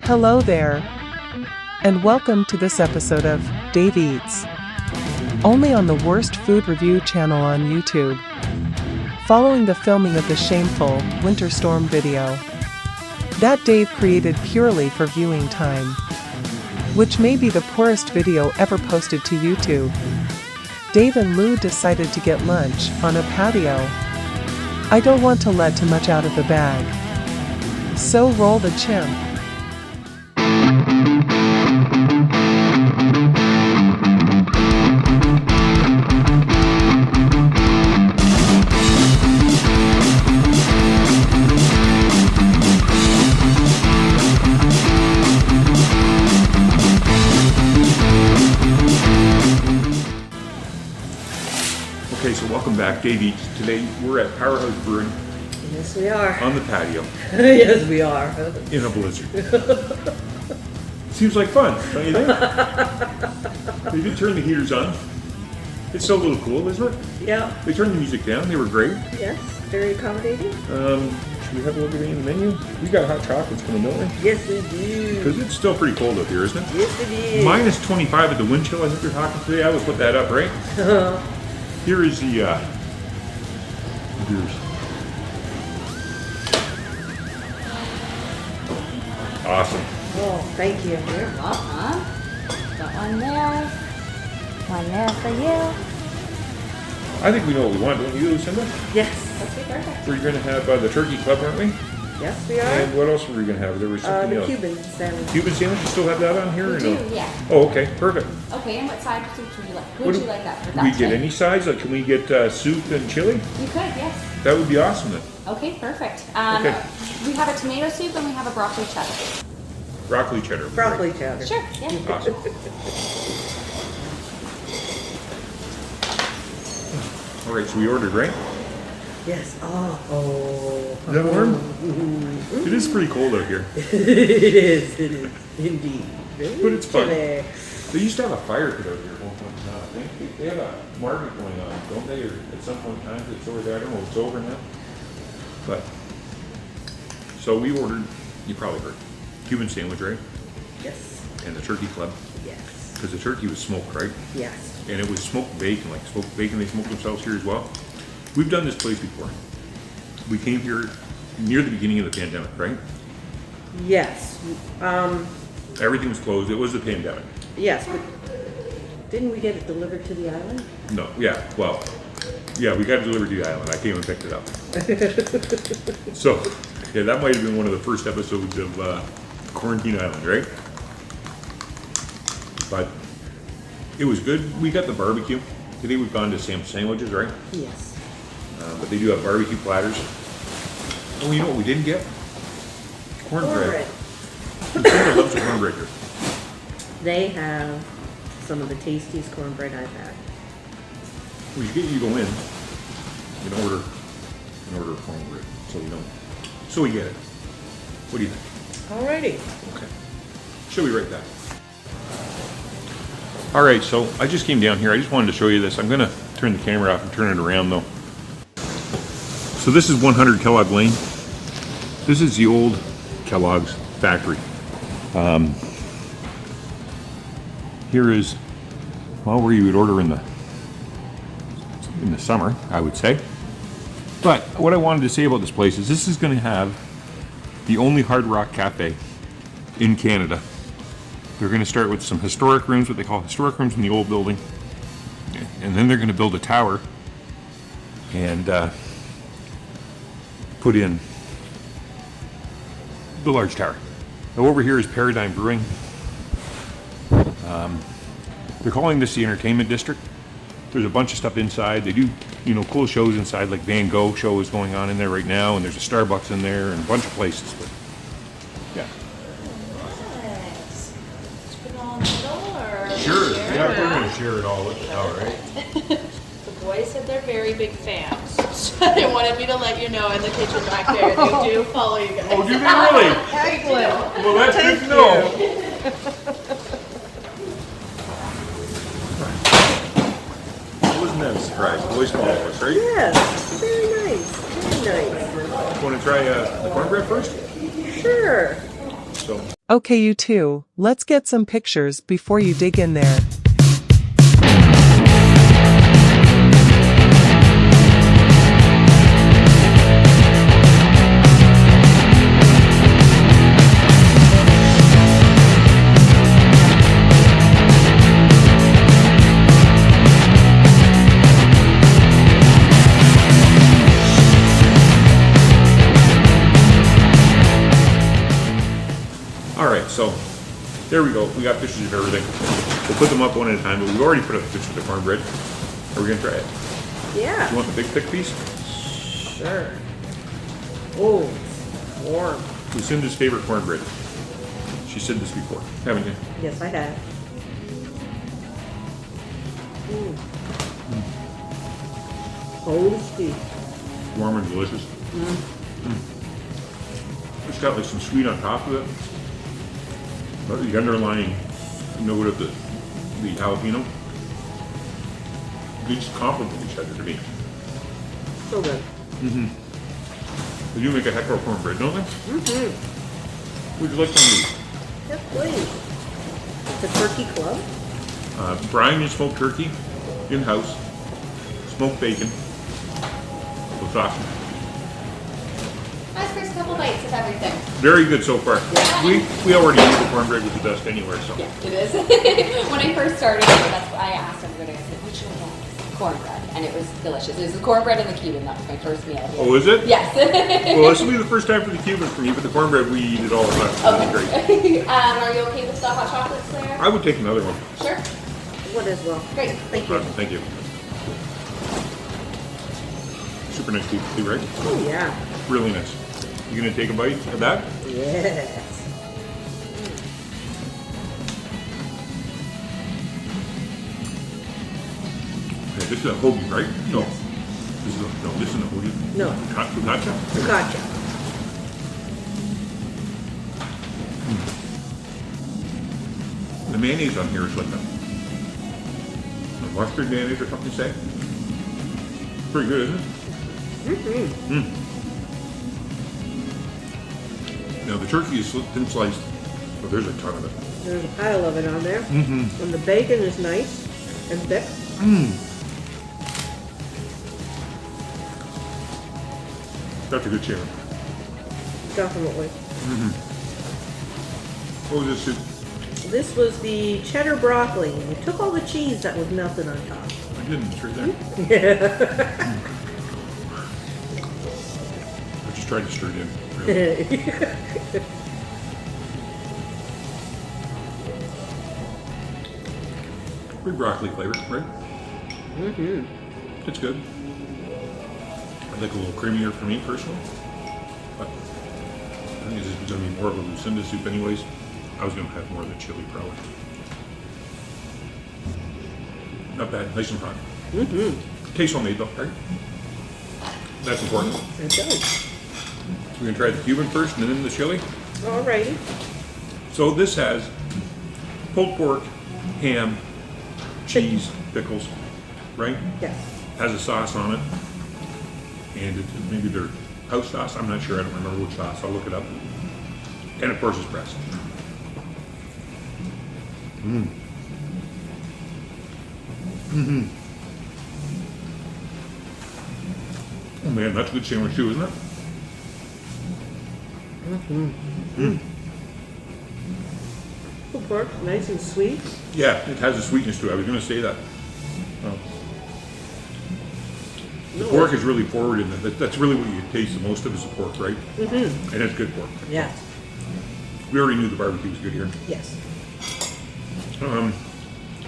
Hello there, and welcome to this episode of Dave Eats, only on the Worst Food Review channel on YouTube. Following the filming of the shameful winter storm video that Dave created purely for viewing time, which may be the poorest video ever posted to YouTube, Dave and Lou decided to get lunch on a patio. I don't want to let too much out of the bag, so roll the chimp. Okay, so welcome back, Dave Eats. Today we're at Powerhouse Brewery. Yes, we are. On the patio. Yes, we are. In a blizzard. Seems like fun, don't you think? They did turn the heaters on. It's still a little cool, isn't it? Yeah. They turned the music down. They were great. Yes, very accommodating. Should we have a look at the menu? We got hot chocolates coming, don't we? Yes, we do. Because it's still pretty cold up here, isn't it? Yes, it is. Minus 25 at the wind chill, I think they're talking today. I will put that up, right? Here is the beers. Awesome. Oh, thank you. You're welcome. Got one there for you. I think we know what we want, don't you, Lucinda? Yes. That's perfect. We're going to have the turkey club, aren't we? Yes, we are. And what else were we going to have? There was something The else. Cuban sandwich. Cuban sandwich? You still have that on here? We or do, no? yeah. Oh, okay, perfect. Okay, and what side soup would you like? Would you like that for Can that? we get today? any sides? Like, can we get soup and chili? You could, yes. That would be awesome then. Okay, perfect. Okay. We have a tomato soup and we have a broccoli cheddar. Broccoli cheddar. Broccoli cheddar. Sure, yeah. Awesome. All right, so we ordered, right? Yes. Oh. Is that warm? It is pretty cold out here. It is indeed. Very But it's fun. chilly. They used to have a fire pit out here at one point in time. I think they have a market going on, don't they? Or at some point in time, it's over there. I don't know if it's over now. But, so we ordered, you probably heard, Cuban sandwich, right? Yes. And the turkey club. Yes. Because the turkey was smoked, right? Yes. And it was smoked bacon, like smoked bacon. They smoke themselves here as well. We've done this place before. We came here near the beginning of the pandemic, right? Yes. Everything was closed. It was the pandemic. Yes, but didn't we get it delivered to the island? No, yeah, well, yeah, we got it delivered to the island. I came and picked it up. So, yeah, that might have been one of the first episodes of Quarantine Island, right? But it was good. We got the barbecue. Today we've gone to Sam's Sandwiches, right? Yes. But they do have barbecue platters. Oh, you know what we didn't get? Cornbread. Lucinda loves the cornbread here. They have some of the tastiest cornbread I've had. Well, you go in and order cornbread, so you know. So we get it. What do you think? Alrighty. Okay. She'll be right back. All right, so I just came down here. I just wanted to show you this. I'm gonna turn the camera off and turn it around though. So this is 100 Kellogg Lane. This is the old Kellogg's factory. Here is, well, where you would order in the summer, I would say. But what I wanted to say about this place is this is going to have the only Hard Rock Cafe in Canada. They're going to start with some historic rooms, what they call historic rooms in the old building. And then they're going to build a tower and put in the large tower. Now over here is Paradigm Brewing. They're calling this the entertainment district. There's a bunch of stuff inside. They do, cool shows inside, like Van Gogh show is going on in there right now, and there's a Starbucks in there and a bunch of places. But yeah. Nice. Just put it all in the middle or? Sure. share Yeah, it? we're going to share it all right? The boys said they're very big fans. So they wanted me to let you know in the kitchen back there. They do follow you guys. Oh, do they really? Excellent. Well, that's good to know. Wasn't that a surprise? Boys follow us, right? Yes. Very nice. Very nice. Want to try the cornbread first? Sure. So. Okay, you two, let's get some pictures before you dig in there. Alright, so there we go. We got pictures of everything. We'll put them up one at a time, but we've already put up a picture of the cornbread. Are we going to try it? Yeah. You want the big thick piece? Sure. Oh, it's warm. Lucinda's favorite cornbread. She said this before, haven't you? Yes, I have. Toasty. Warm and delicious. It's got like some sweet on top of it. But the underlying note of the jalapeno. They just complement each other to me. So good. They do make a heck of a cornbread, don't they? Would you like some of these? Yes, please. It's a turkey club. Brine and smoked turkey, in-house, smoked bacon, with sausage. Nice first couple bites of everything. Very good so far. We already knew the cornbread was the best anywhere, so. Yeah, it is. When I first started, that's what I asked everybody. I said, which one was cornbread? And it was delicious. It was the cornbread and the Cuban. That was my first meal. Oh, is it? Yes. Well, this will be the first time for the Cuban for me, but the cornbread we eat it all the time. It's great. Are you okay with the hot chocolates there? I would take another one. Sure. One as well. Great. Thank you. Thank you. Super nice people too, right? Oh, yeah. Really nice. You gonna take a bite of that? Yes. Okay, this is a hoagie, right? No. This isn't a hoagie. No. Focaccia? Gotcha. The mayonnaise on here is like a mustard mayonnaise or something, say? Pretty good, isn't it? Now the turkey is thin sliced. Oh, there's a ton of it. There's a pile of it on there. And the bacon is nice and thick. That's a good sharing. Definitely. What was this soup? This was the cheddar broccoli. We took all the cheese that was melted on top. I didn't, it's right there. I just tried to stir it in. Really. Good broccoli flavor, right? It's good. I'd like a little creamier for me personally. But I think this is going to be more of a Lucinda soup anyways. I was going to have more of the chili probably. Not bad, nice and hot. Tastes homemade though, right? That's important. It does. We're going to try the Cuban first and then the chili. Alrighty. So this has pulled pork, ham, cheese, pickles, right? Yes. Has a sauce on it. And maybe their house sauce. I'm not sure. I don't remember which sauce. I'll look it up. And of course it's pressed. Oh man, that's a good sandwich too, isn't it? Pulled pork, nice and sweet. Yeah, it has a sweetness to it. I was going to say that. The pork is really forward in it. That's really what you taste the most of is the pork, right? And it's good pork. Yes. We already knew the barbecue was good here. Yes.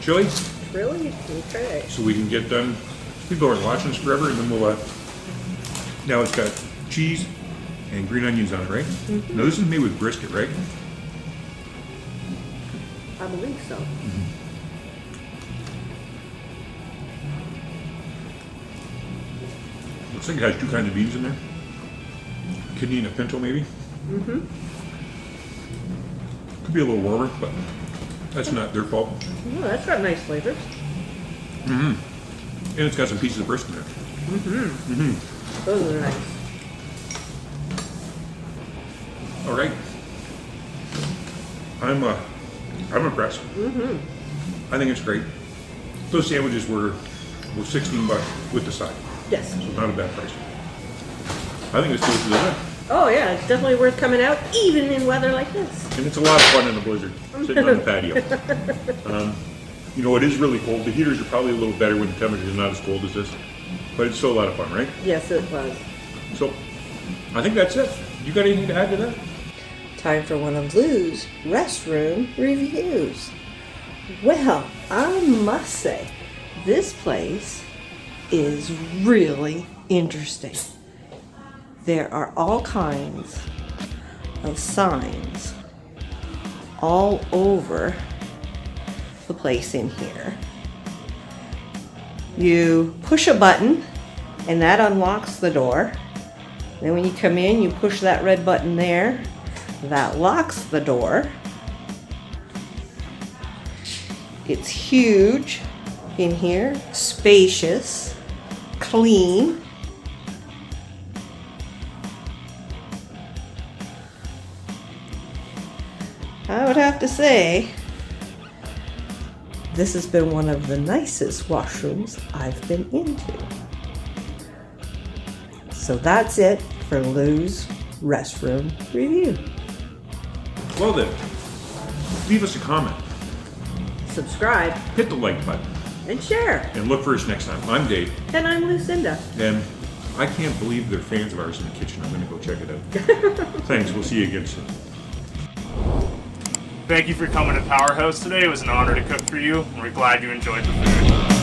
Chili, Really? Okay. so we can get done. People are watching this forever, and then we'll. Now it's got cheese and green onions on it, right? Now this is made with brisket, right? I believe so. Looks like it has two kinds of beans in there. Kidney and a pinto, maybe. Could be a little warmer, but that's not their fault. Oh, that's got nice flavors. And it's got some pieces of brisket in there. Those are nice. All right. I'm impressed. I think it's great. Those sandwiches were $16 with the side. Yes. So not a bad price. I think it's close to the limit. Oh yeah, it's definitely worth coming out, even in weather like this. And it's a lot of fun in a blizzard, sitting on the patio. You know, it is really cold. The heaters are probably a little better when the temperature is not as cold as this. But it's still a lot of fun, right? Yes, it was. So, I think that's it. You got anything to add to that? Time for one of Lou's restroom reviews. Well, I must say, this place is really interesting. There are all kinds of signs all over the place in here. You push a button and that unlocks the door. Then when you come in, you push that red button there. That locks the door. It's huge in here, spacious, clean. I would have to say, this has been one of the nicest washrooms I've been into. So that's it for Lou's restroom review. Well then, leave us a comment. Subscribe Hit the like button. and share. And look for us next time. I'm Dave. And I'm Lucinda. And I can't believe they're fans of ours in the kitchen. I'm going to go check it out. Thanks. We'll see you again soon. Thank you for coming to Powerhouse today. It was an honor to cook for you, and we're glad you enjoyed the food.